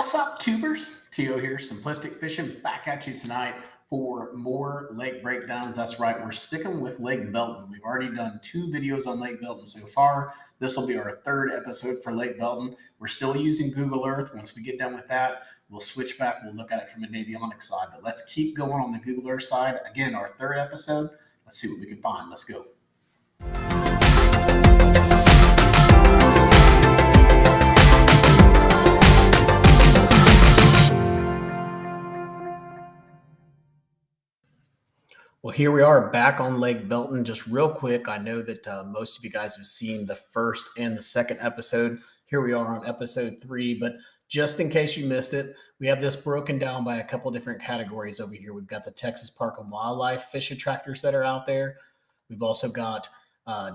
What's up, tubers? Tio here, Simplistic Fishing, back at you tonight for more lake breakdowns. That's right, we're sticking with Lake Belton. We've already done 2 videos on Lake Belton so far. This will be our 3rd episode for Lake Belton. We're still using Google Earth. Once we get done with that, we'll switch back. We'll look at it from a Navionics side. But let's keep going on the Google Earth side. Again, our 3rd episode. Let's see what we can find. Let's go. Well, here we are back on Lake Belton. Just real quick, I know that most of you guys have seen the 1st and the 2nd episode. Here we are on episode 3, but just in case you missed it, we have this broken down by a couple different categories over here. We've got the Texas Park and Wildlife fish attractors that are out there. We've also got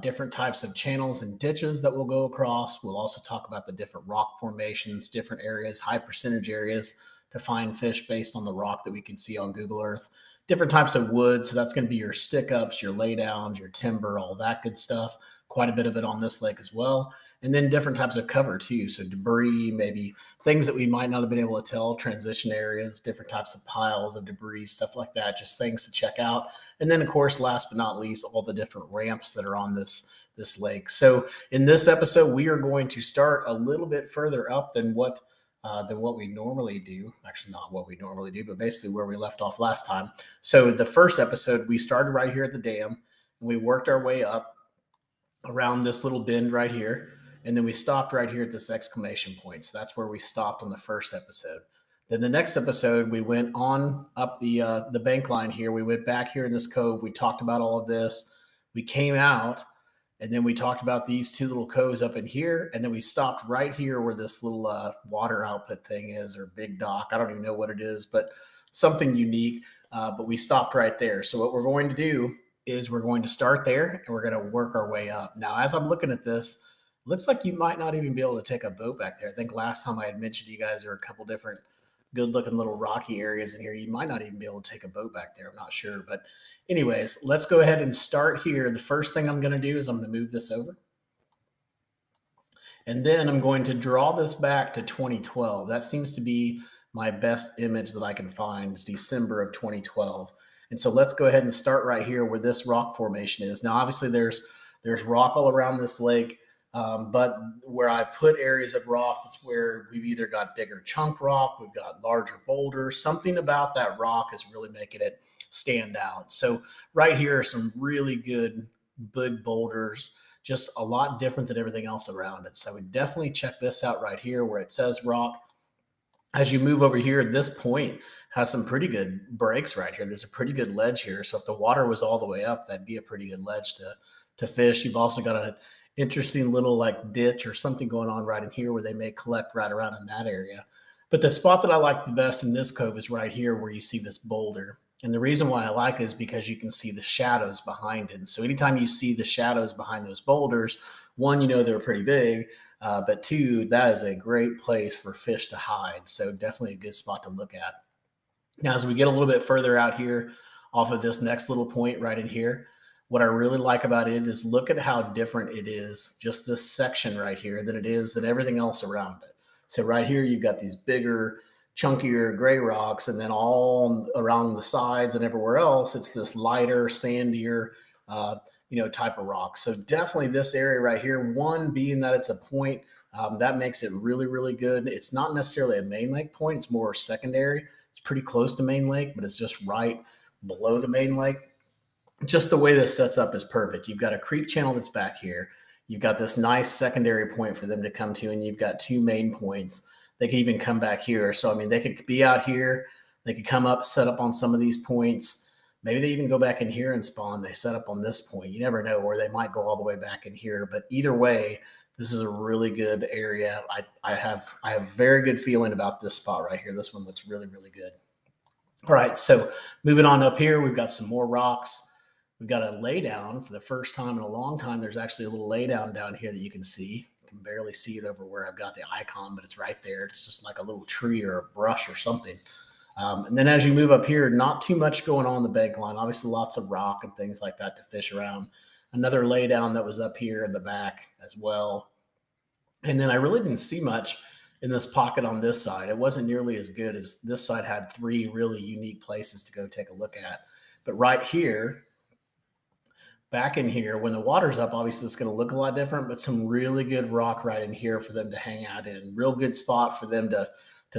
different types of channels and ditches that we'll go across. We'll also talk about the different rock formations, different areas, high percentage areas to find fish based on the rock that we can see on Google Earth. Different types of wood. So that's going to be your stick ups, your laydowns, your timber, all that good stuff. Quite a bit of it on this lake as well. And then different types of cover too. So debris, maybe things that we might not have been able to tell, transition areas, different types of piles of debris, stuff like that, just things to check out. And then of course, last but not least, all the different ramps that are on this lake. So in this episode, we are going to start a little bit further up than what we normally do. Actually, not what we normally do, but basically where we left off last time. So the 1st episode, we started right here at the dam, and we worked our way up around this little bend right here, and then we stopped right here at this exclamation point. So that's where we stopped on the 1st episode. Then the next episode, we went on up the bank line here. We went back here in this cove. We talked about all of this. We came out, and then we talked about these 2 little coves up in here. And then we stopped right here where this little water output thing is, or big dock. I don't even know what it is, but something unique. But we stopped right there. So what we're going to do is we're going to start there, and we're going to work our way up. Now, as I'm looking at this, it looks like you might not even be able to take a boat back there. I think last time I had mentioned to you guys there are a couple different good-looking little rocky areas in here. You might not even be able to take a boat back there. I'm not sure. But anyways, let's go ahead and start here. The first thing I'm going to do is I'm going to move this over. And then I'm going to draw this back to 2012. That seems to be my best image that I can find. It's December of 2012. And so let's go ahead and start right here where this rock formation is. Now, obviously, there's rock all around this lake. But where I put areas of rock, it's where we've either got bigger chunk rock, we've got larger boulders. Something about that rock is really making it stand out. So right here are some really good big boulders, just a lot different than everything else around it. So we definitely check this out right here where it says rock. As you move over here, this point has some pretty good breaks right here. There's a pretty good ledge here. So if the water was all the way up, that'd be a pretty good ledge to fish. You've also got an interesting little like ditch or something going on right in here where they may collect right around in that area. But the spot that I like the best in this cove is right here where you see this boulder. And the reason why I like it is because you can see the shadows behind it. So anytime you see the shadows behind those boulders, 1, you know they're pretty big, but 2, that is a great place for fish to hide. So definitely a good spot to look at. Now, as we get a little bit further out here off of this next little point right in here, what I really like about it is look at how different it is, just this section right here, than it is than everything else around it. So right here, you've got these bigger, chunkier gray rocks, and then all around the sides and everywhere else, it's this lighter, sandier, type of rock. So definitely this area right here, 1, being that it's a point, that makes it really, really good. It's not necessarily a main lake point. It's more secondary. It's pretty close to main lake, but it's just right below the main lake. Just the way this sets up is perfect. You've got a creek channel that's back here. You've got this nice secondary point for them to come to, and you've got 2 main points. They could even come back here. So, I mean, they could be out here. They could come up, set up on some of these points. Maybe they even go back in here and spawn. They set up on this point. You never know, or they might go all the way back in here. But either way, this is a really good area. I have a very good feeling about this spot right here. This one looks really, really good. All right, so moving on up here, we've got some more rocks. We've got a laydown for the first time in a long time. There's actually a little laydown down here that you can see. You can barely see it over where I've got the icon, but it's right there. It's just like a little tree or a brush or something. And then as you move up here, not too much going on the bank line. Obviously, lots of rock and things like that to fish around. Another laydown that was up here in the back as well. And then I really didn't see much in this pocket on this side. It wasn't nearly as good as this side had 3 really unique places to go take a look at. But right here, back in here, when the water's up, obviously it's going to look a lot different, but some really good rock right in here for them to hang out in. Real good spot for them to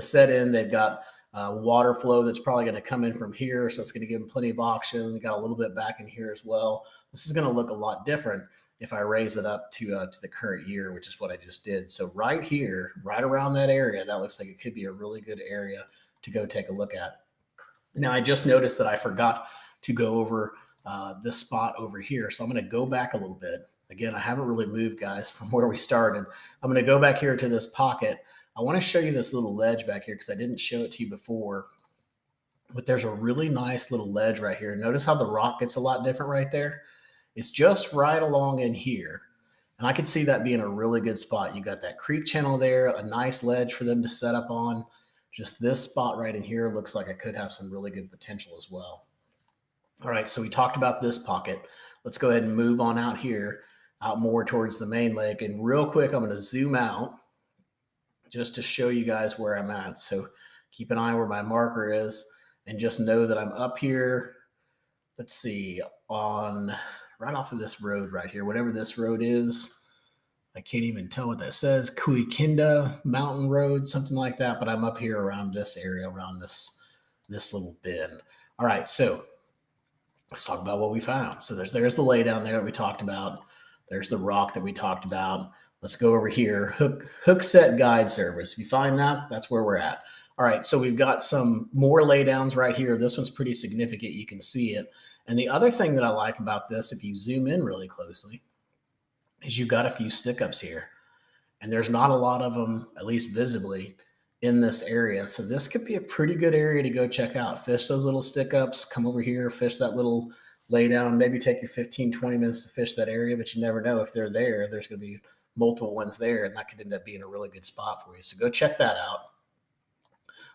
set in. They've got water flow that's probably going to come in from here, so it's going to give them plenty of oxygen. They got a little bit back in here as well. This is going to look a lot different if I raise it up to the current year, which is what I just did. So right here, right around that area, that looks like it could be a really good area to go take a look at. Now, I just noticed that I forgot to go over this spot over here. So I'm going to go back a little bit. Again, I haven't really moved, guys, from where we started. I'm going to go back here to this pocket. I want to show you this little ledge back here because I didn't show it to you before. But there's a really nice little ledge right here. Notice how the rock gets a lot different right there? It's just right along in here. And I could see that being a really good spot. You got that creek channel there, a nice ledge for them to set up on. Just this spot right in here looks like it could have some really good potential as well. All right, so we talked about this pocket. Let's go ahead and move on out here, out more towards the main lake. And real quick, I'm going to zoom out just to show you guys where I'm at. So keep an eye where my marker is and just know that I'm up here. Let's see, on right off of this road right here, whatever this road is. I can't even tell what that says. Kuikinda Mountain Road, something like that. But I'm up here around this area, around this little bend. All right, so let's talk about what we found. So there's the lay down there that we talked about. There's the rock that we talked about. Let's go over here. Hook set guide service. If you find that, that's where we're at. All right, so we've got some more laydowns right here. This one's pretty significant. You can see it. And the other thing that I like about this, if you zoom in really closely, is you've got a few stick-ups here. And there's not a lot of them, at least visibly, in this area. So this could be a pretty good area to go check out. Fish those little stick-ups, come over here, fish that little laydown, maybe take your 15, 20 minutes to fish that area, but you never know if they're there. There's going to be multiple ones there, and that could end up being a really good spot for you. So go check that out.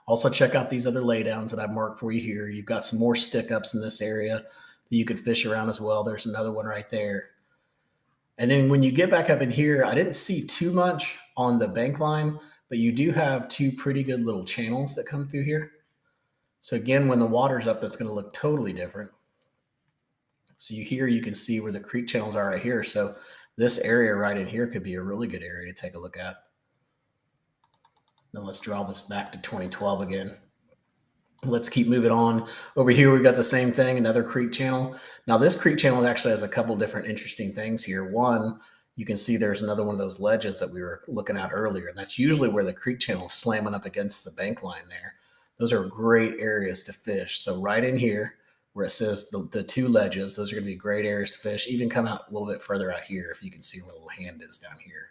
Also check out these other laydowns that I've marked for you here. You've got some more stick-ups in this area that you could fish around as well. There's another one right there. And then when you get back up in here, I didn't see too much on the bank line, but you do have 2 pretty good little channels that come through here. So again, when the water's up, that's going to look totally different. So you can see where the creek channels are right here. So this area right in here could be a really good area to take a look at. Then let's draw this back to 2012 again. Let's keep moving on. Over here, we've got the same thing, another creek channel. Now, this creek channel actually has a couple different interesting things here. One, you can see there's another one of those ledges that we were looking at earlier. And that's usually where the creek channel is slamming up against the bank line there. Those are great areas to fish. So right in here, where it says the 2 ledges, those are going to be great areas to fish. Even come out a little bit further out here if you can see where the little hand is down here.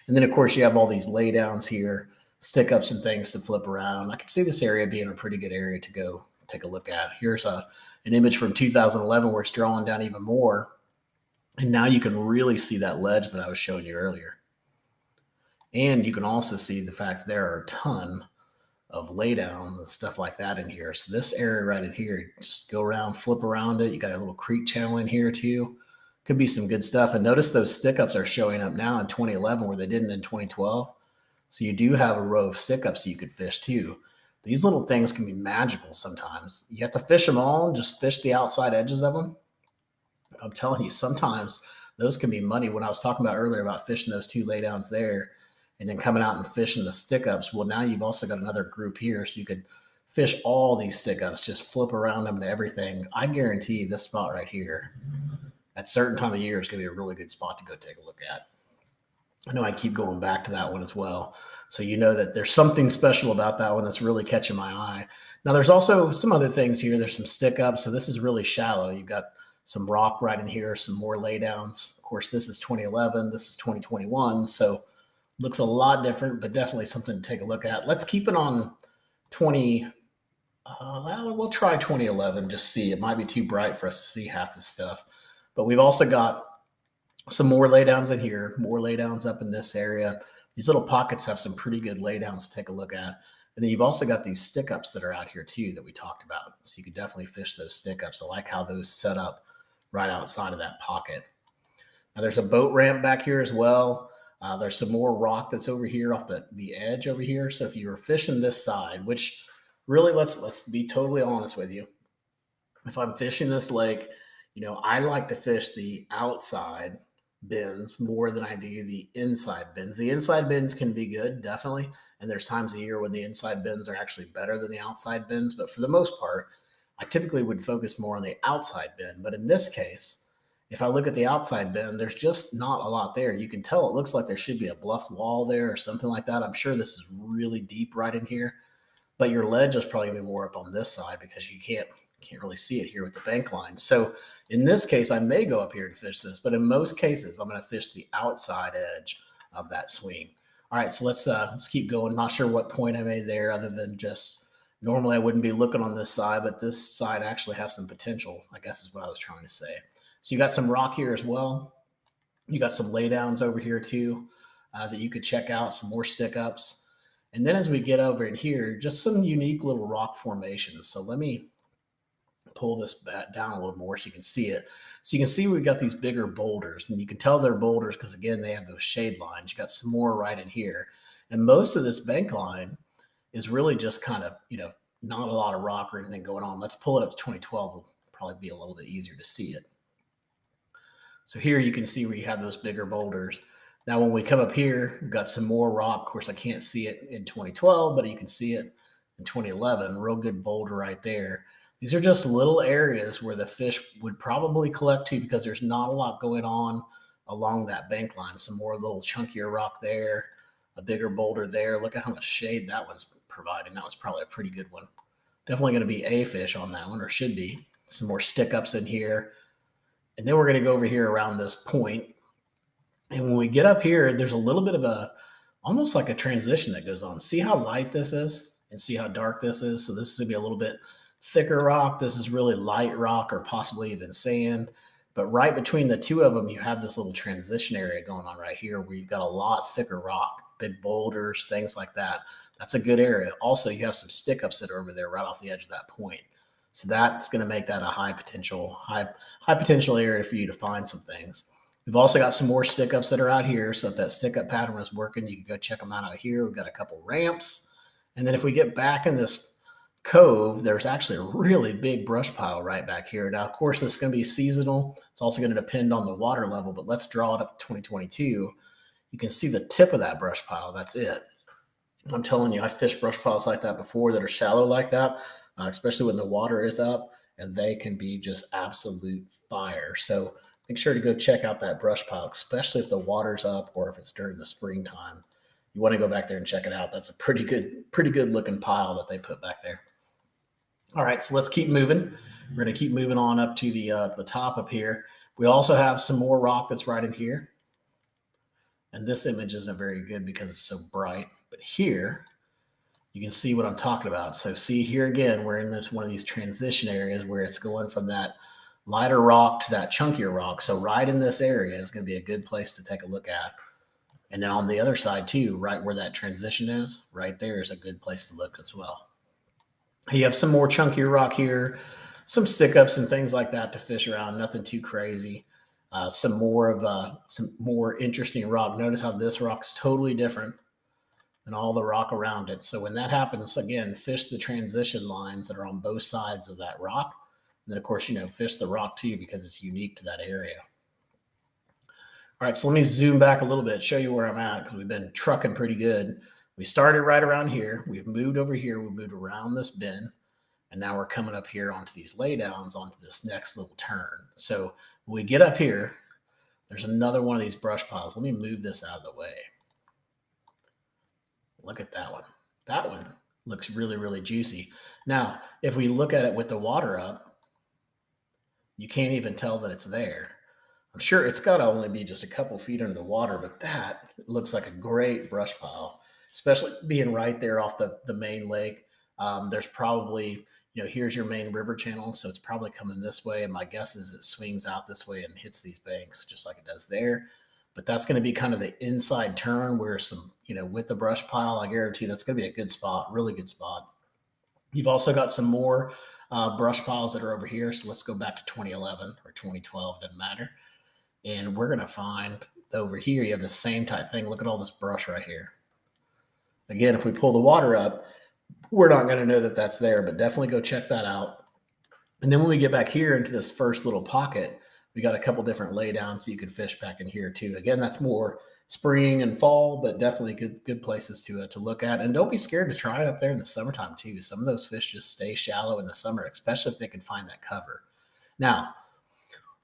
And then, of course, you have all these laydowns here, stick-ups and things to flip around. I can see this area being a pretty good area to go take a look at. Here's an image from 2011 where it's drawing down even more. And now you can really see that ledge that I was showing you earlier. And you can also see the fact that there are a ton of laydowns and stuff like that in here. So this area right in here, just go around, flip around it. You got a little creek channel in here too. Could be some good stuff. And notice those stick-ups are showing up now in 2011 where they didn't in 2012. So you do have a row of stick-ups you could fish too. These little things can be magical sometimes. You have to fish them all, just fish the outside edges of them. I'm telling you, sometimes those can be money. When I was talking about earlier about fishing those 2 laydowns there and then coming out and fishing the stick-ups, well, now you've also got another group here. So you could fish all these stick-ups, just flip around them and everything. I guarantee this spot right here at a certain time of year is going to be a really good spot to go take a look at. I know I keep going back to that one as well. So you know that there's something special about that one that's really catching my eye. Now, there's also some other things here. There's some stick-ups. So this is really shallow. You've got some rock right in here, some more laydowns. Of course, this is 2011. This is 2021. So looks a lot different, but definitely something to take a look at. Let's keep it on 20. We'll try 2011, just see. It might be too bright for us to see half this stuff. But we've also got some more laydowns in here, more laydowns up in this area. These little pockets have some pretty good laydowns to take a look at. And then you've also got these stick-ups that are out here too that we talked about. So you could definitely fish those stick-ups. I like how those set up right outside of that pocket. Now there's a boat ramp back here as well. There's some more rock that's over here off the edge over here. So if you were fishing this side, which really let's be totally honest with you, if I'm fishing this lake, I like to fish the outside bins more than I do the inside bins. The inside bins can be good, definitely. And there's times a year when the inside bins are actually better than the outside bins. But for the most part, I typically would focus more on the outside bin. But in this case, if I look at the outside bin, there's just not a lot there. You can tell it looks like there should be a bluff wall there or something like that. I'm sure this is really deep right in here, but your ledge is probably gonna be more up on this side because you can't really see it here with the bank line. So in this case, I may go up here and fish this, but in most cases, I'm going to fish the outside edge of that swing. All right, so let's keep going. Not sure what point I made there, other than just normally I wouldn't be looking on this side, but this side actually has some potential, I guess is what I was trying to say. So you got some rock here as well. You got some laydowns over here too that you could check out, some more stick ups. And then as we get over in here, just some unique little rock formations. So let me pull this back down a little more so you can see it. So you can see we've got these bigger boulders, and you can tell they're boulders because, again, they have those shade lines. You got some more right in here. And most of this bank line is really just kind of, not a lot of rock or anything going on. Let's pull it up to 2012. It'll probably be a little bit easier to see it. So here you can see where you have those bigger boulders. Now, when we come up here, we've got some more rock. Of course, I can't see it in 2012, but you can see it in 2011. Real good boulder right there. These are just little areas where the fish would probably collect to because there's not a lot going on along that bank line. Some more little chunkier rock there, a bigger boulder there. Look at how much shade that one's providing. That was probably a pretty good one. Definitely going to be a fish on that one, or should be. Some more stick ups in here. And then we're going to go over here around this point. And when we get up here, there's a little bit of almost like a transition that goes on. See how light this is and see how dark this is? So this is going to be a little bit thicker rock. This is really light rock or possibly even sand. But right between the two of them, you have this little transition area going on right here where you've got a lot thicker rock, big boulders, things like that. That's a good area. Also, you have some stick ups that are over there right off the edge of that point. So that's going to make that a high potential area for you to find some things. We've also got some more stick ups that are out here. So if that stick up pattern was working, you can go check them out here. We've got a couple ramps. And then if we get back in this cove, there's actually a really big brush pile right back here. Now, of course, this is going to be seasonal. It's also going to depend on the water level, but let's draw it up to 2022. You can see the tip of that brush pile. That's it. I'm telling you, I fished brush piles like that before that are shallow like that, especially when the water is up, and they can be just absolute fire. So make sure to go check out that brush pile, especially if the water's up or if it's during the springtime. You want to go back there and check it out. That's a pretty good looking pile that they put back there. All right, so let's keep moving. We're going to keep moving on up to the top up here. We also have some more rock that's right in here. And this image isn't very good because it's so bright. But here, you can see what I'm talking about. So see here again, we're in one of these transition areas where it's going from that lighter rock to that chunkier rock. So right in this area is going to be a good place to take a look at. And then on the other side too, right where that transition is, right there is a good place to look as well. You have some more chunkier rock here, some stick ups and things like that to fish around. Nothing too crazy. Some more interesting rock. Notice how this rock's totally different than all the rock around it. So when that happens, again, fish the transition lines that are on both sides of that rock. And then, of course, fish the rock too because it's unique to that area. All right, so let me zoom back a little bit, show you where I'm at because we've been trucking pretty good. We started right around here. We've moved over here. We moved around this bend. And now we're coming up here onto these laydowns onto this next little turn. So when we get up here, there's another one of these brush piles. Let me move this out of the way. Look at that one. That one looks really, really juicy. Now, if we look at it with the water up, you can't even tell that it's there. I'm sure it's got to only be just a couple feet under the water, but that looks like a great brush pile, especially being right there off the main lake. There's probably, here's your main river channel, so it's probably coming this way. And my guess is it swings out this way and hits these banks just like it does there. But that's going to be kind of the inside turn where with the brush pile, I guarantee that's going to be a good spot, really good spot. You've also got some more brush piles that are over here. So let's go back to 2011 or 2012, doesn't matter. And we're going to find over here, you have the same type thing. Look at all this brush right here. Again, if we pull the water up, we're not going to know that that's there, but definitely go check that out. And then when we get back here into this first little pocket, we got a couple different laydowns so you can fish back in here too. Again, that's more spring and fall, but definitely good places to look at. And don't be scared to try it up there in the summertime too. Some of those fish just stay shallow in the summer, especially if they can find that cover. Now,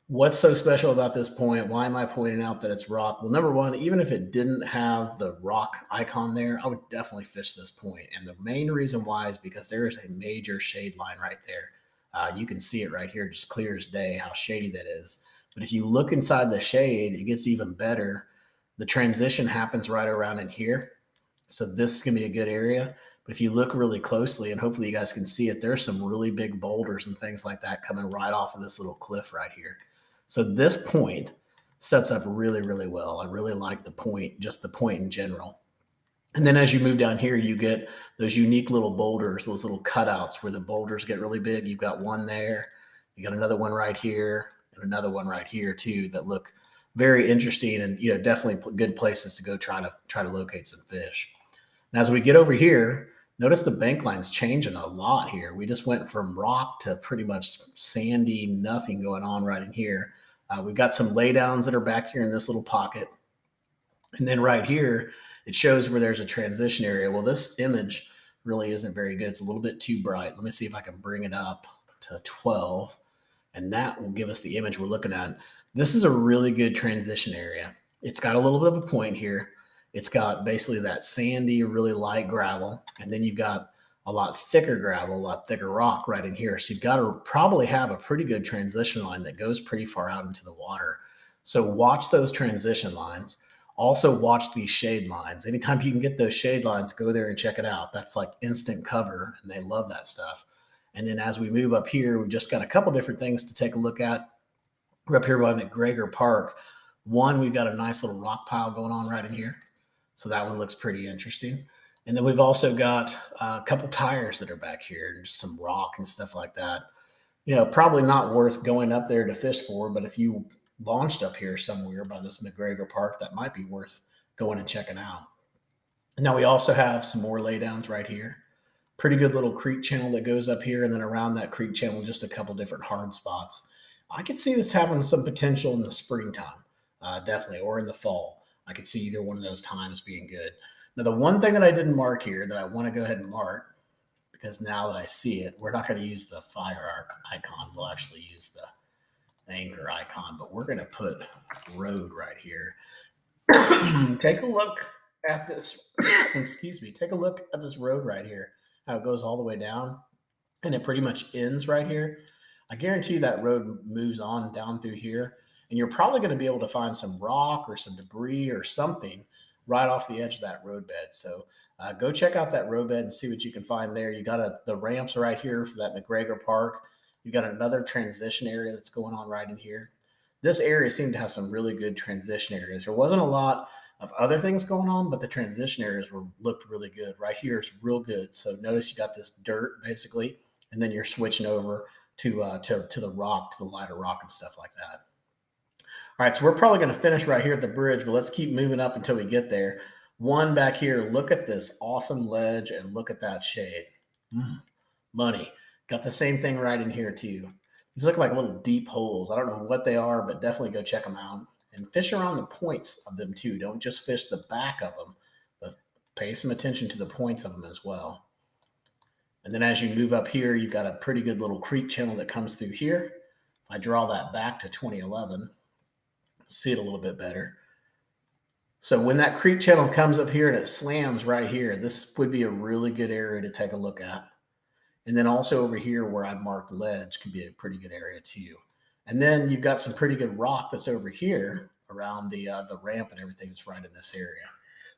what's so special about this point? Why am I pointing out that it's rock? Well, number one, even if it didn't have the rock icon there, I would definitely fish this point. And the main reason why is because there is a major shade line right there. You can see it right here, just clear as day, how shady that is. But if you look inside the shade, it gets even better. The transition happens right around in here. So this is going to be a good area. But if you look really closely, and hopefully you guys can see it, there's some really big boulders and things like that coming right off of this little cliff right here. So this point sets up really, really well. I really like the point, just the point in general. And then as you move down here, you get those unique little boulders, those little cutouts where the boulders get really big. You've got one there, you got another one right here, and another one right here too that look very interesting and definitely good places to go try to locate some fish. And as we get over here, notice the bank line's changing a lot here. We just went from rock to pretty much sandy, nothing going on right in here. We've got some laydowns that are back here in this little pocket. And then right here, it shows where there's a transition area. Well, this image really isn't very good. It's a little bit too bright. Let me see if I can bring it up to 12, and that will give us the image we're looking at. This is a really good transition area. It's got a little bit of a point here. It's got basically that sandy, really light gravel, and then you've got a lot thicker gravel, a lot thicker rock right in here. So you've got to probably have a pretty good transition line that goes pretty far out into the water. So watch those transition lines. Also watch these shade lines. Anytime you can get those shade lines, go there and check it out. That's like instant cover, and they love that stuff. And then as we move up here, we've just got a couple different things to take a look at. We're up here by Mcgregor Park. One, we've got a nice little rock pile going on right in here. So that one looks pretty interesting. And then we've also got a couple tires that are back here and just some rock and stuff like that. Probably not worth going up there to fish for, but if you launched up here somewhere by this Mcgregor Park, that might be worth going and checking out. Now we also have some more laydowns right here. Pretty good little creek channel that goes up here, and then around that creek channel, just a couple different hard spots. I could see this having some potential in the springtime, definitely, or in the fall. I could see either one of those times being good. Now, the one thing that I didn't mark here that I want to go ahead and mark, because now that I see it, we're not going to use the fire icon. We'll actually use the anchor icon, but we're going to put road right here. Take a look at this. Excuse me. Take a look at this road right here, how it goes all the way down, and it pretty much ends right here. I guarantee that road moves on down through here, and you're probably going to be able to find some rock or some debris or something right off the edge of that roadbed. So go check out that roadbed and see what you can find there. You got the ramps right here for that Mcgregor Park. You've got another transition area that's going on right in here. This area seemed to have some really good transition areas. There wasn't a lot of other things going on, but the transition areas looked really good. Right here is real good. So notice you got this dirt basically, and then you're switching over to the rock, to the lighter rock and stuff like that. All right, so we're probably going to finish right here at the bridge, but let's keep moving up until we get there. One back here, look at this awesome ledge and look at that shade. Money. Got the same thing right in here too. These look like little deep holes. I don't know what they are, but definitely go check them out. And fish around the points of them too. Don't just fish the back of them, but pay some attention to the points of them as well. And then as you move up here, you've got a pretty good little creek channel that comes through here. If I draw that back to 2011, see it a little bit better. So when that creek channel comes up here and it slams right here, this would be a really good area to take a look at. And then also over here where I marked ledge could be a pretty good area too. And then you've got some pretty good rock that's over here around the ramp and everything that's right in this area.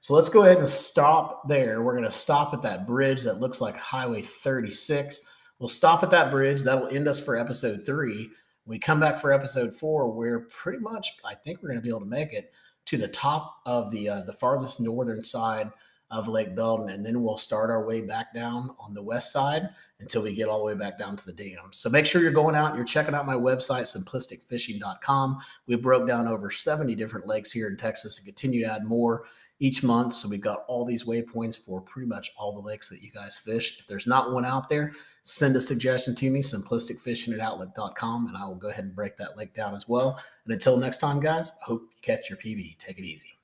So let's go ahead and stop there. We're going to stop at that bridge that looks like Highway 36. We'll stop at that bridge. That'll end us for episode 3. When we come back for episode 4, we're pretty much, I think we're going to be able to make it to the top of the farthest northern side of Lake Belton, and then we'll start our way back down on the west side until we get all the way back down to the dam. So make sure you're going out and you're checking out my website, simplisticfishing.com. We broke down over 70 different lakes here in Texas and continue to add more each month. So we've got all these waypoints for pretty much all the lakes that you guys fish. If there's not one out there, send a suggestion to me, simplisticfishing@outlook.com, and I will go ahead and break that lake down as well. And until next time, guys, I hope you catch your PB. Take it easy.